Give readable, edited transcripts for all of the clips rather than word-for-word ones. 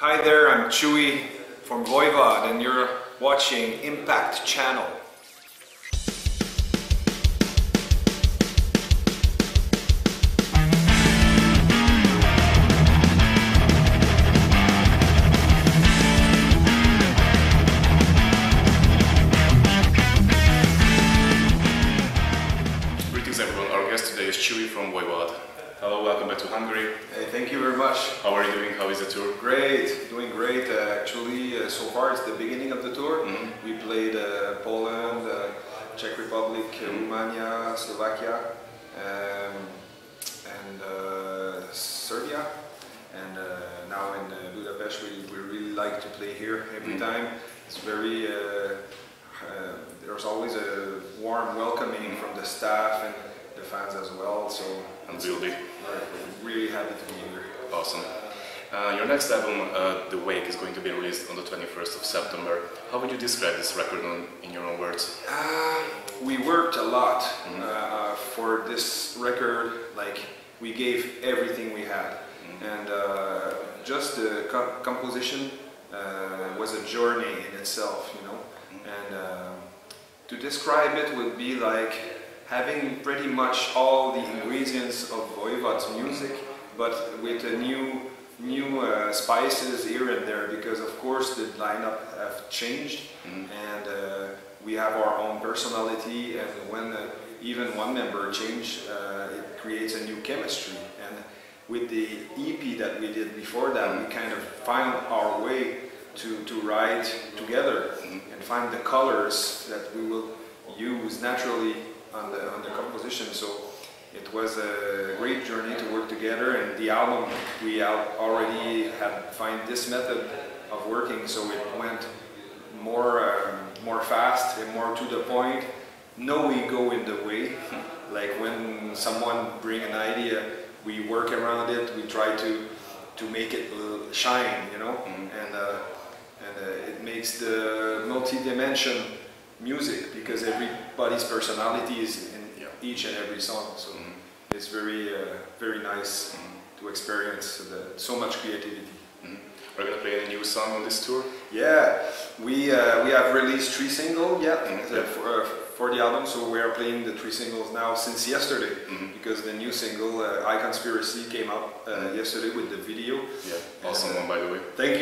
Hi there, I'm Chewy from Voivod and you're watching Impact Channel. Greetings everyone, our guest today is Chewy from Voivod. Hello, welcome back to Hungary. Hey, thank you very much. How are you doing? How is the tour? Great, doing great. Actually, so far it's the beginning of the tour. We played Poland, Czech Republic, Romania, Slovakia, and Serbia. And now in Budapest, we really like to play here every time. It's very, there's always a warm welcoming from the staff and the fans as well. So we're really happy to be here. Awesome. Your next album, The Wake, is going to be released on the 21st of September. How would you describe this record in your own words? We worked a lot for this record. Like, we gave everything we had. And just the composition was a journey in itself, you know. And to describe it would be like having pretty much all the ingredients of Voivod's music, but with a new spices here and there, because of course the lineup have changed, and we have our own personality, and when even one member change, it creates a new chemistry. And with the EP that we did before that, we kind of found our way to write together and find the colors that we will use naturally on the composition. So it was a great journey to work together, and the album we already had find this method of working, so it went more fast and more to the point. No ego in the way. Like when someone bring an idea, we work around it. We try to make it shine, you know, and it makes the multi-dimension music, because everybody's personality is in each and every song. So it's very nice to experience so much creativity. Are you going to play any new song on this tour? Yeah, we have released 3 singles for the album, so we are playing the 3 singles now since yesterday, because the new single, I Conspiracy, came out yesterday with the video. Yeah, awesome one, by the way. Thank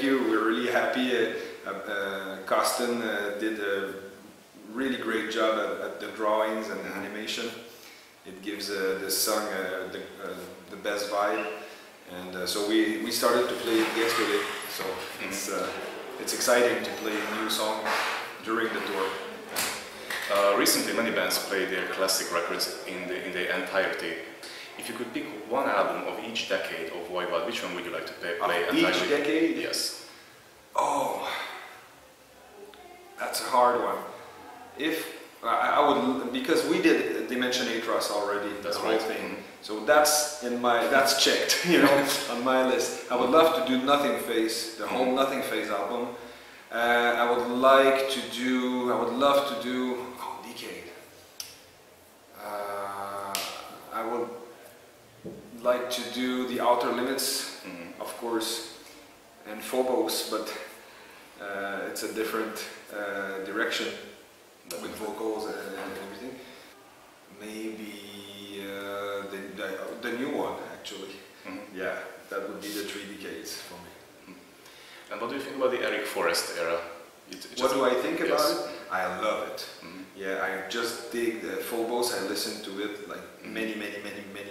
you. We're really happy. Costin did a really great job at the drawings and the animation. It gives the song the best vibe, and so we started to play it yesterday. So it's exciting to play a new song during the tour. Recently, many bands play their classic records in the entirety. If you could pick one album of each decade of Voivod, which one would you like to play entirely? Each decade? Yes. Oh, that's a hard one. If I would, because we did Dimension Atros already, the whole thing. So that's checked, you know, on my list. I would love to do Nothing Face, the whole Nothing Face album. I would love to do Decade. I would like to do The Outer Limits, of course, and Phobos, but it's a different direction with vocals and everything. Maybe the new one, actually. Yeah, that would be the 3 decades for me. And what do you think about the Eric Forrest era? What do I think about it? I love it. Yeah, I just dig the Phobos. I listened to it like many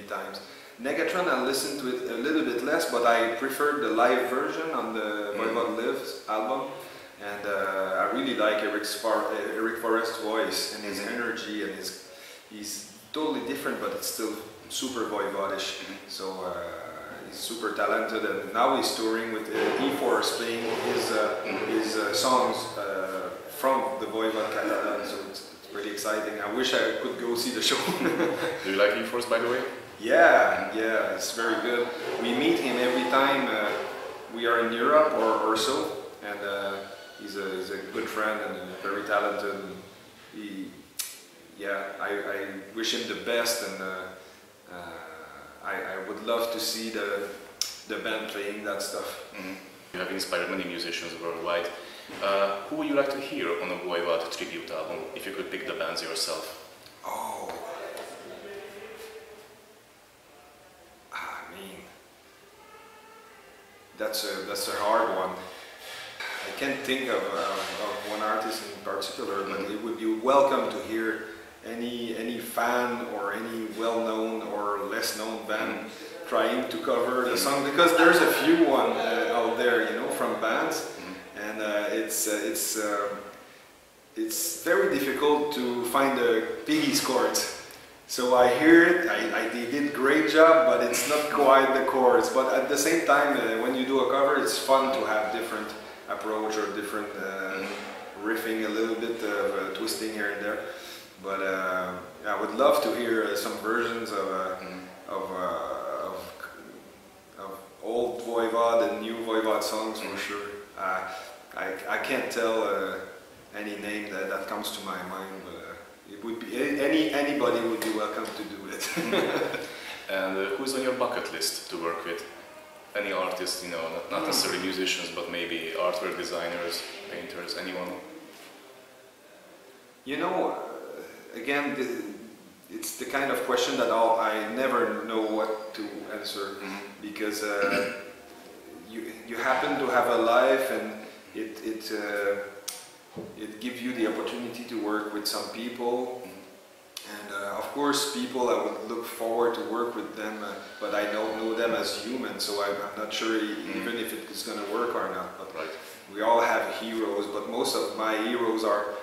times. Negatron, I listened to it a little bit less, but I preferred the live version on the Voivod Lives album. And I really like Eric Forrest's voice and his energy, and he's totally different, but it's still super Voivodish. So he's super talented, and now he's touring with E-Force, playing his songs from the Voivod catalog. So it's pretty exciting. I wish I could go see the show. Do you like E-Force, by the way? Yeah, it's very good. We meet him every time we are in Europe or so, and he's a good friend and very talented. I wish him the best, and I would love to see the band playing that stuff. You have inspired many musicians worldwide. Who would you like to hear on a Voivod tribute album, if you could pick the bands yourself? Oh, I mean, that's a hard one. I can't think of one artist in particular, but it would be welcome to hear any fan or any well-known or less-known band trying to cover the song, because there's a few one out there, you know, from bands, and it's very difficult to find the Piggy's chords. So I hear it, they did a great job, but it's not quite the chords. But at the same time, when you do a cover, it's fun to have different approach or different riffing, a little bit of twisting here and there. But I would love to hear some versions of old Voivod and new Voivod songs for sure. I can't tell any name that comes to my mind, but it would be anybody would be welcome to do it. And who's on your bucket list to work with? Any artists, you know, not necessarily musicians, but maybe artwork designers, painters, anyone? You know, again, it's the kind of question that I never know what to answer, because you happen to have a life, and it gives you the opportunity to work with some people, and of course people I would look forward to work with them, but I don't know them as humans, so I'm not sure even if it's going to work or not. But we all have heroes, but most of my heroes are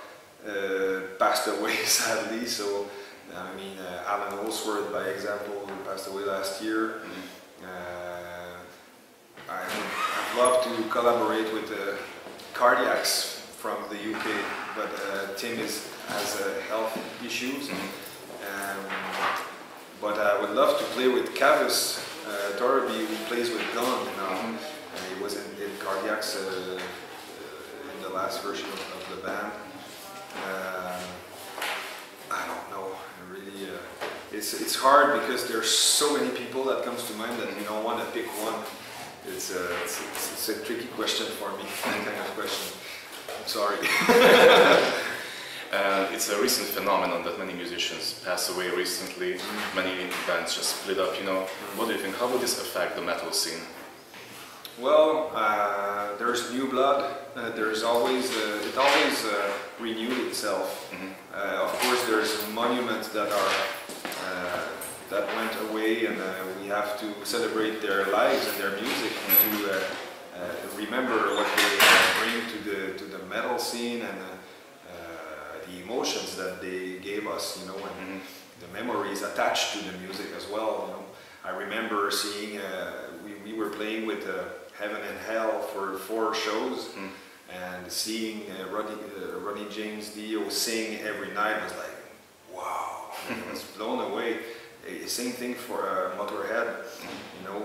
passed away sadly. So I mean, Alan Holsworth, by example, who passed away last year. I'd love to collaborate with Cardiacs from the UK, but Tim has health issues. But I would love to play with Kavis Torby, who plays with Gun now. He was in Cardiacs in the last version of the band. I don't know, really. It's hard because there's so many people that comes to mind that you don't want to pick one. It's a tricky question for me, that kind of question. I'm sorry. It's a recent phenomenon that many musicians pass away recently. Many bands just split up, you know. What do you think? How will this affect the metal scene? Well, there's new blood. There's always it always renewed itself. Of course, there's monuments that are that went away, and we have to celebrate their lives and their music, and to remember what they bring to the metal scene, and the emotions that they gave us, you know, and the memories attached to the music as well. You know, I remember seeing we were playing with Heaven and Hell for 4 shows, and seeing Ronnie James Dio sing every night was like, wow, I was blown away. Same thing for Motorhead, you know,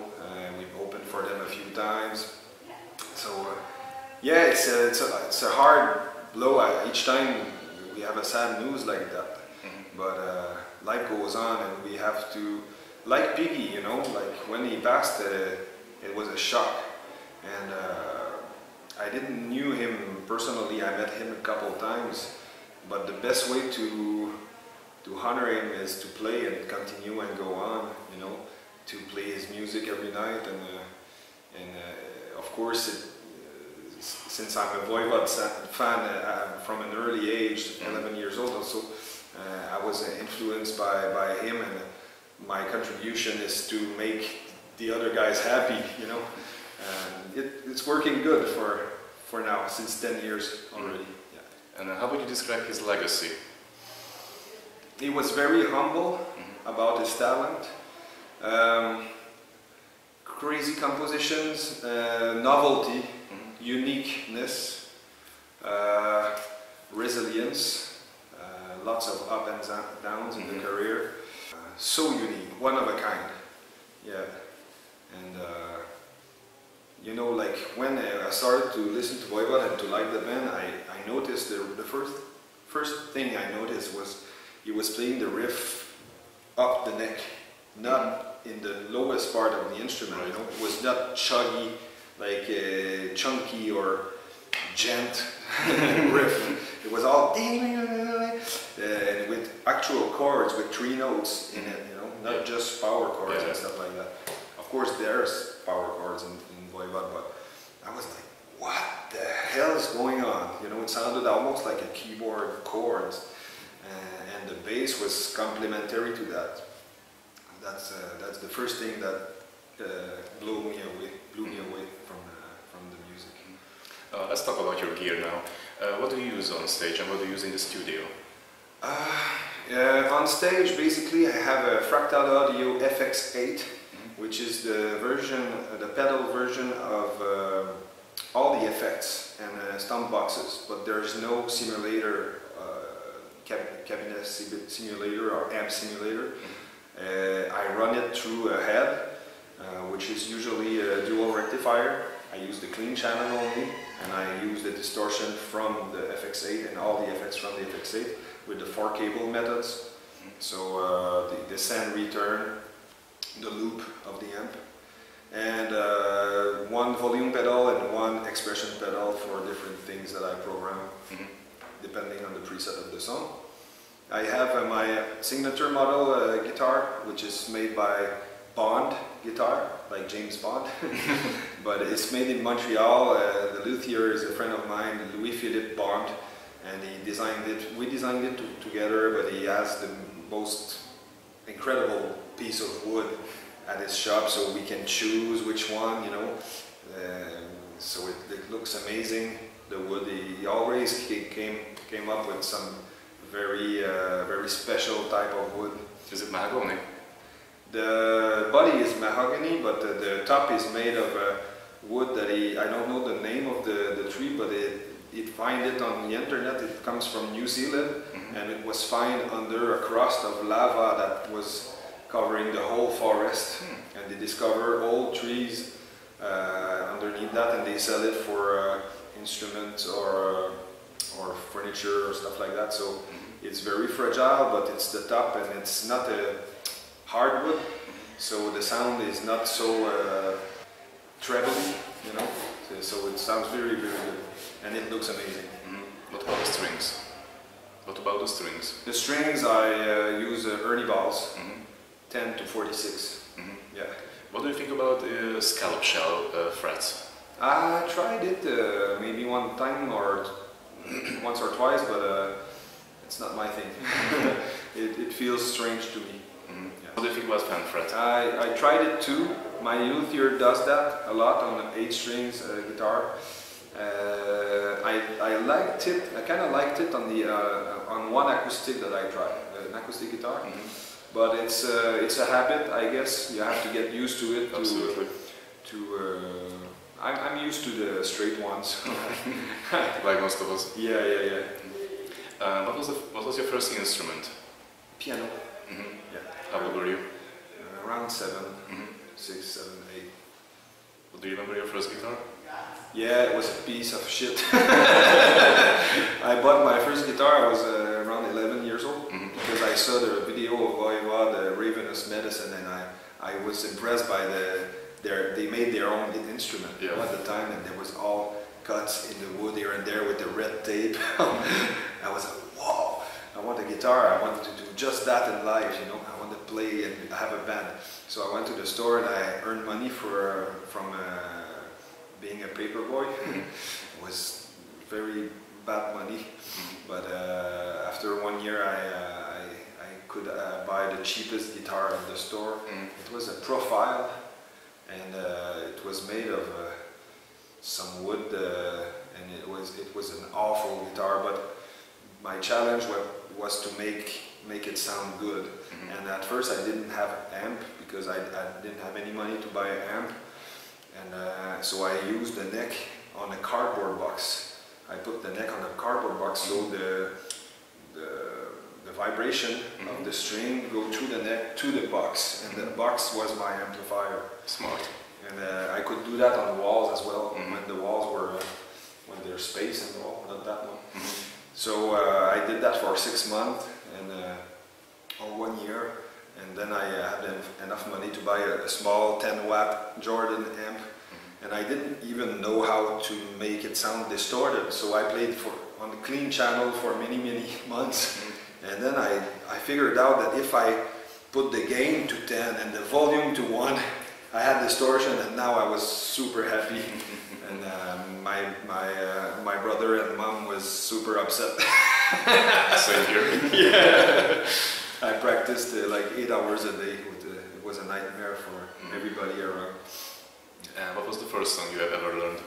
we've opened for them a few times. So yeah, it's a hard blow each time we have a sad news like that. But life goes on, and we have to, like Piggy, you know, like when he passed, it was a shock. And I didn't knew him personally. I met him a couple of times, but the best way to honor him is to play and continue and go on, you know, to play his music every night. And of course, since I'm a Voivod fan from an early age, 11 years old also, I was influenced by him, and my contribution is to make the other guys happy, you know. It's working good for now, since 10 years already. Yeah. And how would you describe his legacy? He was very humble about his talent. Crazy compositions, novelty, uniqueness, resilience, lots of ups and downs in the career. So unique, one of a kind. Yeah. And you know, like when I started to listen to Voivod and to like the band, I noticed the first thing I noticed was he was playing the riff up the neck, not in the lowest part of the instrument. You know, it was not chuggy like chunky or gent riff. It was all and with actual chords with 3 notes in it, you know, not just power chords and stuff like that. Of course, there's power chords in Voivod, but I was like, what the hell is going on? You know, it sounded almost like a keyboard chords, and the bass was complementary to that. That's the first thing that blew me away from the music. Let's talk about your gear now. What do you use on stage and what do you use in the studio? On stage, basically, I have a Fractal Audio FX8, which is the version, the pedal version of all the effects and stomp boxes, but there's no simulator, cabinet simulator or amp simulator. I run it through a head, which is usually a dual rectifier. I use the clean channel only, and I use the distortion from the FX8 and all the effects from the FX8 with the 4 cable methods. So the send, return, the loop of the amp, and 1 volume pedal and 1 expression pedal for different things that I program, depending on the preset of the song. I have my signature model guitar, which is made by Bond guitar, like James Bond, but it's made in Montreal. The luthier is a friend of mine, Louis-Philippe Bond, and he designed it. We designed it together, but he has the most incredible piece of wood at his shop, so we can choose which one, you know. So it looks amazing. The wood, he always came up with some very special type of wood. Is it mahogany? The body is mahogany, but the top is made of wood that I don't know the name of the tree, but it find it on the internet. It comes from New Zealand, and it was found under a crust of lava that was covering the whole forest, and they discover old trees underneath that, and they sell it for instruments or furniture or stuff like that. So it's very fragile, but it's the top, and it's not a hardwood, so the sound is not so trebly, you know. So it sounds very good, and it looks amazing. What about the strings? What about the strings? The strings, I use Ernie balls, 10 to 46. Yeah. What do you think about scallop shell frets? I tried it maybe one time or once or twice, but it's not my thing. It feels strange to me. What do you think about fan fret? I tried it too. My luthier does that a lot on an 8 strings guitar. I liked it. I kind of liked it on the on one acoustic that I tried, an acoustic guitar. But it's a habit, I guess. You have to get used to it. Absolutely. I'm used to the straight ones. Like most of us. Yeah. What was your first instrument? Piano. Yeah. How old were you? Around 7, 6, 7, 8. Do you remember your first guitar? Yeah, it was a piece of shit. I bought my first guitar, I was around 11 years old, because I saw the video of Voivod, Ravenous Medicine, and I was impressed by they made their own instrument at the time, and there was all cuts in the wood here and there with the red tape. I was like, whoa, I want a guitar, I wanted to do just that in life, you know, I want to play and have a band. So I went to the store and I earned money from being a paper boy. It was very bad money, but after 1 year I could buy the cheapest guitar in the store. It was a Profile, and it was made of some wood, and it was an awful guitar, but my challenge was to make it sound good. And at first I didn't have an amp, because I didn't have any money to buy an amp, and so I used the neck on a cardboard box. I put the neck on a cardboard box, so the vibration of the string go through the neck to the box, and the box was my amplifier. Smart. And I could do that on the walls as well, when the walls were, when there's space in the wall, not that one. So I did that for 6 months, and or 1 year, and then I had enough money to buy a small 10-watt Jordan amp, and I didn't even know how to make it sound distorted. So I played on the clean channel for many months, and then I figured out that if I put the gain to 10 and the volume to 1, I had distortion, and now I was super happy. And my brother and mom was super upset. Same here. Yeah. I practiced like 8 hours a day. It was a nightmare for everybody around. And what was the first song you have ever learned?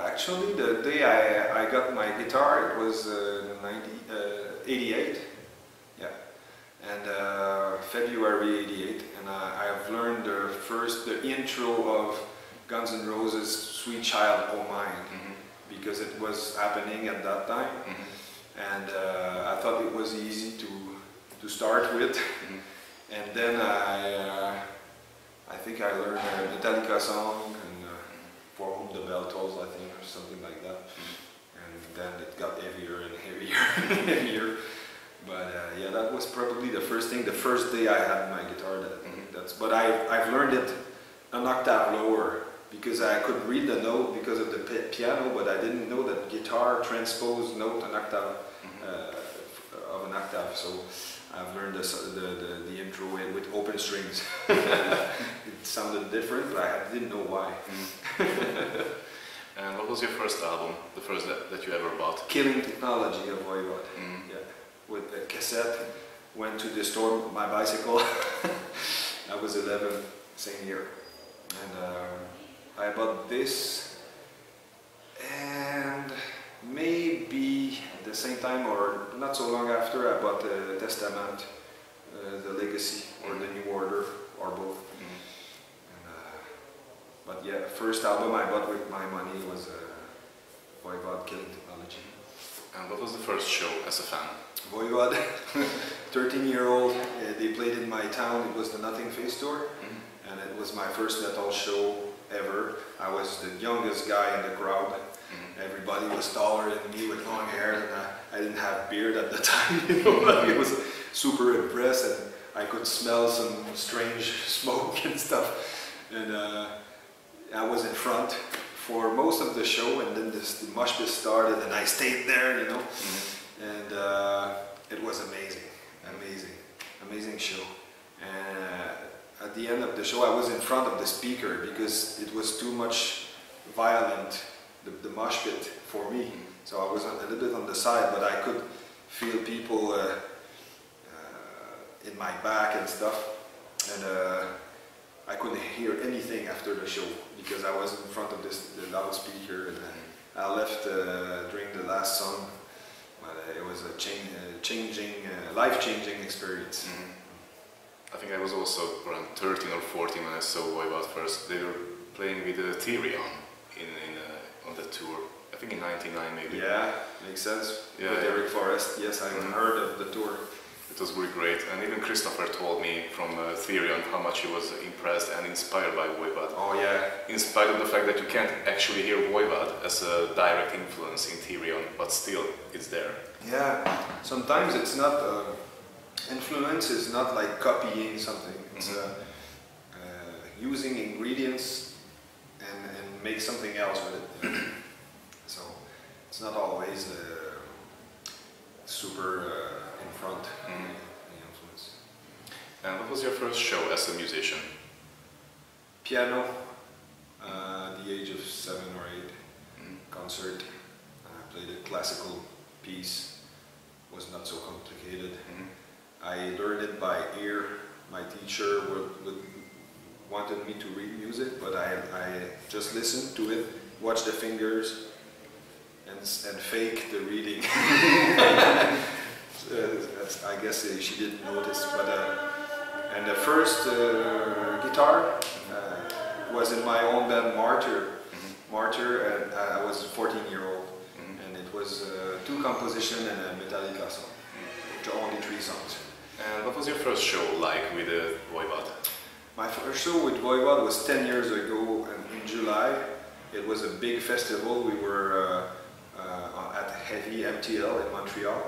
Actually, the day I got my guitar, it was 88. Yeah. And February 88, and I have learned the intro of Guns N' Roses' Sweet Child O' Mine, because it was happening at that time, and I thought it was easy to start with, and then I think I learned a Metallica song, and For Whom the Bell Tolls, I think, or something like that, and then it got heavier and heavier and heavier. But yeah, that was probably the first thing. The first day I had my guitar, but I've learned it an octave lower, because I could read the note because of the piano, but I didn't know that guitar transposed note an octave of an octave. So I've learned the intro with open strings. It sounded different, but I didn't know why. And what was your first album, the first that you ever bought? Killing Technology of Voivod. Yeah. With a cassette, went to the store with my bicycle. I was 11, same year. And I bought this, and maybe at the same time or not so long after, I bought the Testament, the Legacy, or the New Order, or both. And, but yeah, first album I bought with my money was Voivod, Killing Technology. And what was the first show as a fan? Voivod, 13-year-old, they played in my town. It was the Nothing Face tour, and it was my first metal show ever. I was the youngest guy in the crowd. Everybody was taller than me with long hair, and I didn't have beard at the time. You know, I was super impressed, and I could smell some strange smoke and stuff. And I was in front for most of the show, and then the mosh pit started, and I stayed there, you know. And it was amazing show. And at the end of the show, I was in front of the speaker because it was too much violent, the mosh pit for me. So I was a little bit on the side, but I could feel people in my back and stuff. And I couldn't hear anything after the show because I was in front of the loudspeaker, and I left during the last song. But it was a life-changing experience. I think I was also around 13 or 14 when I saw Voivod first. They were playing with Tyrion on the tour. I think in '99 maybe. Yeah, makes sense. Yeah, with Eric Forrest, yes, I heard of the tour. It was really great, and even Christopher told me from Tyrion how much he was impressed and inspired by Voivod. Oh yeah. In spite of the fact that you can't actually hear Voivod as a direct influence in Tyrion, but still it's there. Yeah, sometimes it's not, influence is not like copying something, it's using ingredients and make something else with it. So it's not always super in front, the influence. And what was your first show as a musician? Piano, at the age of 7 or 8, concert. I played a classical piece, was not so complicated. I learned it by ear. My teacher wanted me to read music, but I just listened to it, watched the fingers, and fake the reading. I guess she didn't notice, but and the first guitar was in my own band, Martyr, and I was a 14-year-old, and it was 2 compositions and a Metallica song, only 3 songs. And what was your first show like with Voivod? My first show with Voivod was 10 years ago, and in July. It was a big festival. We were at Heavy MTL in Montreal,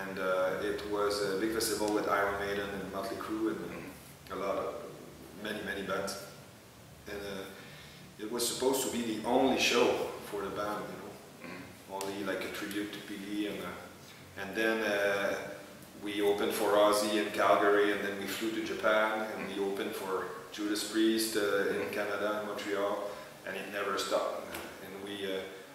and it was a big festival with Iron Maiden and Motley Crue and a lot of many bands, and it was supposed to be the only show for the band, you know, only like a tribute to Piggy, and then we opened for Ozzy in Calgary, and then we flew to Japan, and we opened for Judas Priest in Canada, in Montreal, and it never stopped. And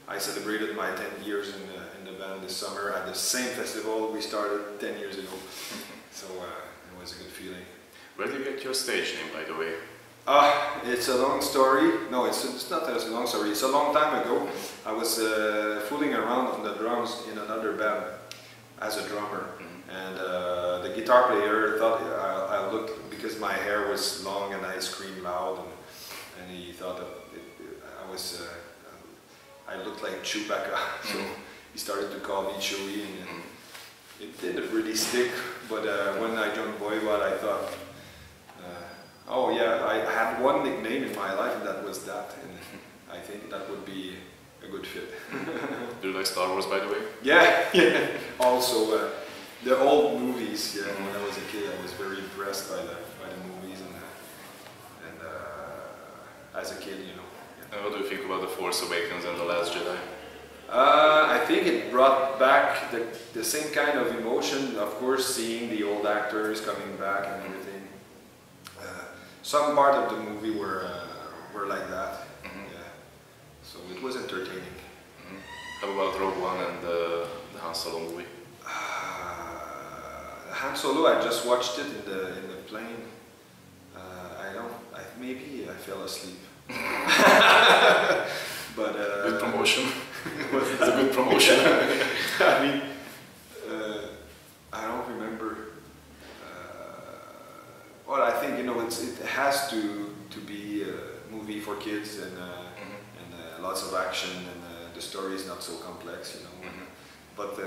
I celebrated my 10 years in the band this summer at the same festival we started 10 years ago. So it was a good feeling. Where did you get your stage name, by the way? It's a long story. No, it's not a long story. It's a long time ago. I was fooling around on the drums in another band as a drummer. And the guitar player thought I looked, because my hair was long and I screamed loud, and he thought that I looked like Chewbacca. So he started to call me Chewy, and it didn't really stick. But when I joined Voivod, I thought, oh yeah, I had one nickname in my life, and that was that. And I think that would be a good fit. Do you like Star Wars, by the way? Yeah. Also, the old movies. Yeah, when I was a kid, I was very impressed by the movies, and as a kid, you know. Yeah. And what do you think about The Force Awakens and The Last Jedi? I think it brought back the same kind of emotion. Of course, seeing the old actors coming back and everything. Some part of the movie were like that. Yeah. So it was entertaining. How about Rogue One and the Han Solo movie? Han Solo, I just watched it in the plane. Maybe I fell asleep. But good promotion. It's a good promotion. I mean, I don't remember. Well, I think, you know, it has to be a movie for kids, and lots of action, and the story is not so complex, you know. But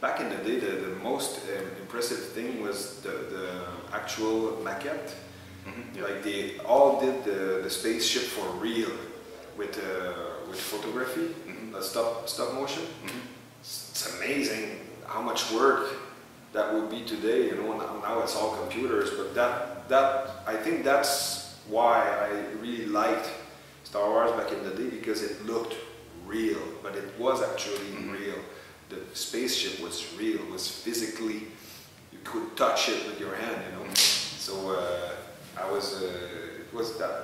back in the day, the most impressive thing was the actual maquette. Like they all did the spaceship for real, with photography, stop motion. It's amazing how much work that would be today. You know, now it's all computers. But that I think that's why I really liked Star Wars back in the day, because it looked real, but it was actually real. The spaceship was real, was physically, you could touch it with your hand, you know. So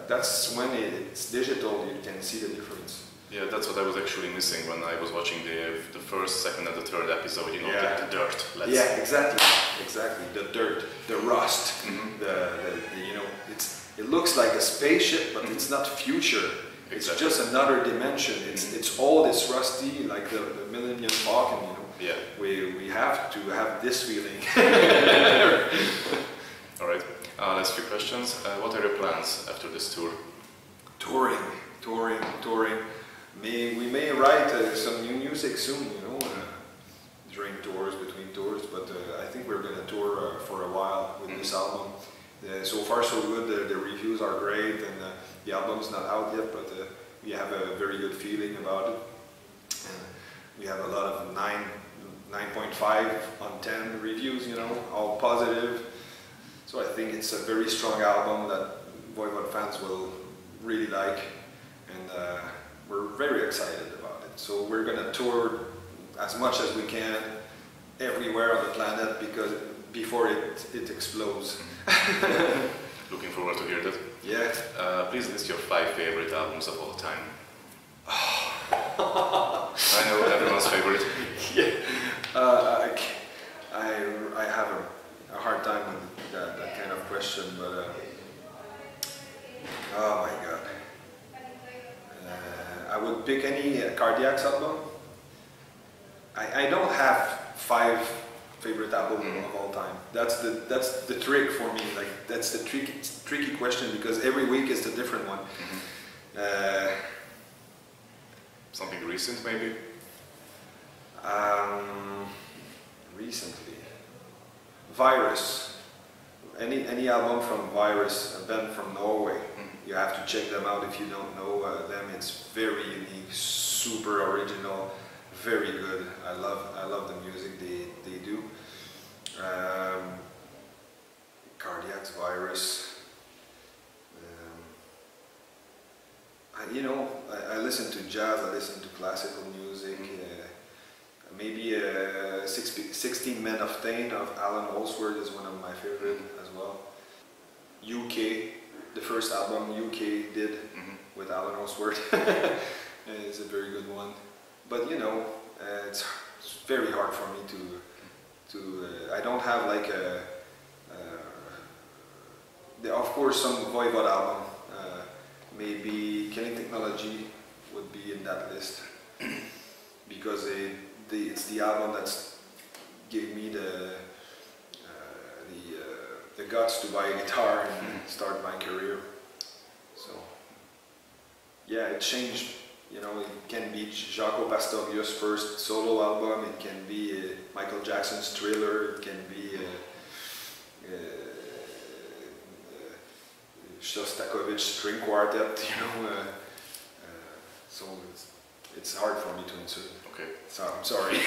that's when it's digital, you can see the difference. Yeah, that's what I was actually missing when I was watching the first, second, and the third episode. You know, the dirt. Yeah, exactly. The dirt, the rust. You know, it looks like a spaceship, but it's not future. It's just another dimension. It's all this rusty, like the Millennium Falcon. You know. Yeah. We have to have this feeling. All right. Last few questions. What are your plans after this tour? Touring. We may write some new music soon, you know, during tours, between tours. But I think we're going to tour for a while with this album. So far, so good. The reviews are great, and the album's not out yet, but we have a very good feeling about it. And we have a lot of 9.5 on 10 reviews, you know, all positive. So I think it's a very strong album that Voivod fans will really like, and we're very excited about it. So we're going to tour as much as we can everywhere on the planet, because before it explodes. Looking forward to hear that. Yeah. Please list your 5 favorite albums of all time. I know everyone's favorite. Yeah. I have a hard time with that kind of question, but oh my god. I would pick any Cardiac's album. I don't have 5 favorite albums of all time. That's the trick for me. Like, that's the tricky question, because every week is a different one. Something recent, maybe? Recently, Virus. Any album from Virus, a band from Norway. You have to check them out if you don't know them. It's very unique, super original, very good. I love the music they do. Cardiac's Virus. you know, I listen to jazz, I listen to classical music, maybe 16 Men of Tain of Alan Holdsworth is one of my favorite as well. UK, the first album UK did with Alan Holdsworth is a very good one. But you know, it's very hard for me to I don't have like of course some Voivod album, maybe Killing Technology would be in that list because it's the album that's gave me the guts to buy a guitar and start my career. So yeah, it changed. You know, it can be Jaco Pastorius' first solo album, it can be Michael Jackson's Thriller, it can be Shostakovich String Quartet, you know, so it's hard for me to answer. Okay. So I'm sorry.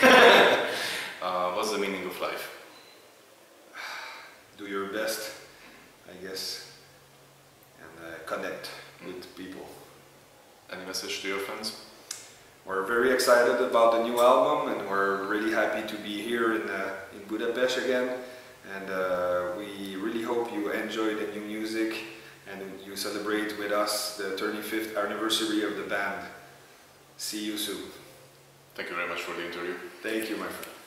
What's the meaning of life? Do your best, I guess, and connect with people. Any message to your fans? We're very excited about the new album, and we're really happy to be here in Budapest again. And we really hope you enjoy the new music and you celebrate with us the 35th anniversary of the band. See you soon. Thank you very much for the interview. Thank you, my friend.